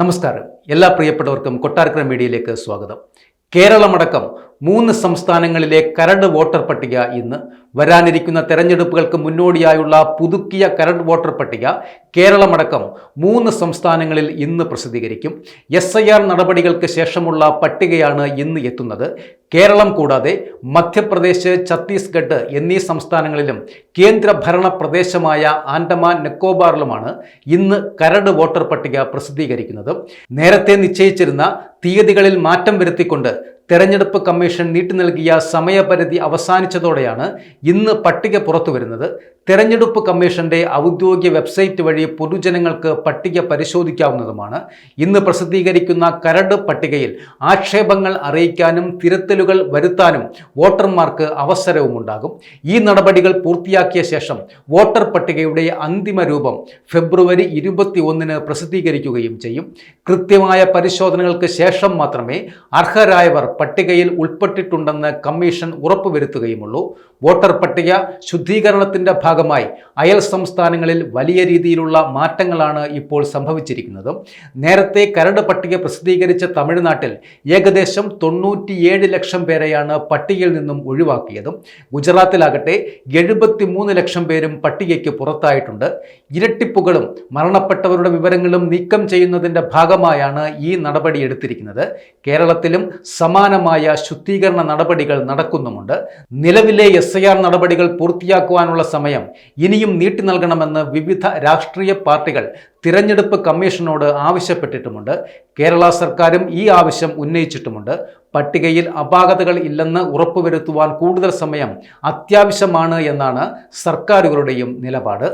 നമസ്കാരം. എല്ലാ പ്രിയപ്പെട്ടവർക്കും കൊട്ടാരക്കര മീഡിയയിലേക്ക് സ്വാഗതം. കേരളമടക്കം 3 സംസ്ഥാനങ്ങളിലെ കരട് വോട്ടർ പട്ടിക ഇന്ന് വരാനിരിക്കുന്ന തെരഞ്ഞെടുപ്പുകൾക്ക് മുന്നോടിയായുള്ള പുതുക്കിയ കരട് വോട്ടർ പട്ടിക കേരളമടക്കം 3 സംസ്ഥാനങ്ങളിൽ ഇന്ന് പ്രസിദ്ധീകരിക്കും. SIR നടപടികൾക്ക് ശേഷമുള്ള പട്ടികയാണ് ഇന്ന് എത്തുന്നത്. കേരളം കൂടാതെ മധ്യപ്രദേശ്, ഛത്തീസ്ഗഡ് എന്നീ സംസ്ഥാനങ്ങളിലും കേന്ദ്രഭരണ പ്രദേശമായ ആൻഡമാൻ നിക്കോബാറിലുമാണ് ഇന്ന് കരട് വോട്ടർ പട്ടിക പ്രസിദ്ധീകരിക്കുന്നത്. നേരത്തെ നിശ്ചയിച്ചിരുന്ന തീയതികളിൽ മാറ്റം വരുത്തിക്കൊണ്ട് തെരഞ്ഞെടുപ്പ് കമ്മീഷൻ നീട്ടി നൽകിയ സമയപരിധി അവസാനിച്ചതോടെയാണ് ഇന്ന് പട്ടിക പുറത്തുവരുന്നത്. തെരഞ്ഞെടുപ്പ് കമ്മീഷന്റെ ഔദ്യോഗിക വെബ്സൈറ്റ് വഴി പൊതുജനങ്ങൾക്ക് പട്ടിക പരിശോധിക്കാവുന്നതുമാണ്. ഇന്ന് പ്രസിദ്ധീകരിക്കുന്ന കരട് പട്ടികയിൽ ആക്ഷേപങ്ങൾ അറിയിക്കാനും തിരുത്തലുകൾ വരുത്താനും വോട്ടർമാർക്ക് അവസരവുമുണ്ടാകും. ഈ നടപടികൾ പൂർത്തിയാക്കിയ ശേഷം വോട്ടർ പട്ടികയുടെ അന്തിമ രൂപം ഫെബ്രുവരി 21 പ്രസിദ്ധീകരിക്കുകയും ചെയ്യും. കൃത്യമായ പരിശോധനകൾക്ക് ശേഷം മാത്രമേ അർഹരായവർ പട്ടികയിൽ ഉൾപ്പെട്ടിട്ടുണ്ടെന്ന് കമ്മീഷൻ ഉറപ്പുവരുത്തുകയുമുള്ളൂ. വോട്ടർ പട്ടിക ശുദ്ധീകരണത്തിന്റെ ഭാഗമായി അയൽ സംസ്ഥാനങ്ങളിൽ വലിയ രീതിയിലുള്ള മാറ്റങ്ങളാണ് ഇപ്പോൾ സംഭവിച്ചിരിക്കുന്നത്. നേരത്തെ കരട് പട്ടിക പ്രസിദ്ധീകരിച്ച തമിഴ്നാട്ടിൽ ഏകദേശം 97 ലക്ഷം പേരെയാണ് പട്ടികയിൽ നിന്നും ഒഴിവാക്കിയത്. ഗുജറാത്തിലാകട്ടെ 73 ലക്ഷം പേരും പട്ടികയ്ക്ക് പുറത്തായിട്ടുണ്ട്. ഇരട്ടിപ്പുകളും മരണപ്പെട്ടവരുടെ വിവരങ്ങളും നീക്കം ചെയ്യുന്നതിന്റെ ഭാഗമായാണ് ഈ നടപടി എടുത്തിരിക്കുന്നത്. കേരളത്തിലും സമാനമായ ശുദ്ധീകരണ നടപടികൾ നടക്കുന്നുമുണ്ട്. നിലവിലെ SIR നടപടികൾ പൂർത്തിയാക്കുവാനുള്ള സമയം ഇനിയും നീട്ടി നൽകണമെന്ന് വിവിധ രാഷ്ട്രീയ പാർട്ടികൾ തിരഞ്ഞെടുപ്പ് കമ്മീഷനോട് ആവശ്യപ്പെട്ടിട്ടുമുണ്ട്. കേരള സർക്കാരും ഈ ആവശ്യം ഉന്നയിച്ചിട്ടുമുണ്ട്. പട്ടികയിൽ അപാകതകൾ ഇല്ലെന്ന് ഉറപ്പുവരുത്തുവാൻ കൂടുതൽ സമയം അത്യാവശ്യമാണ് എന്നാണ് സർക്കാരുകളുടെയും നിലപാട്.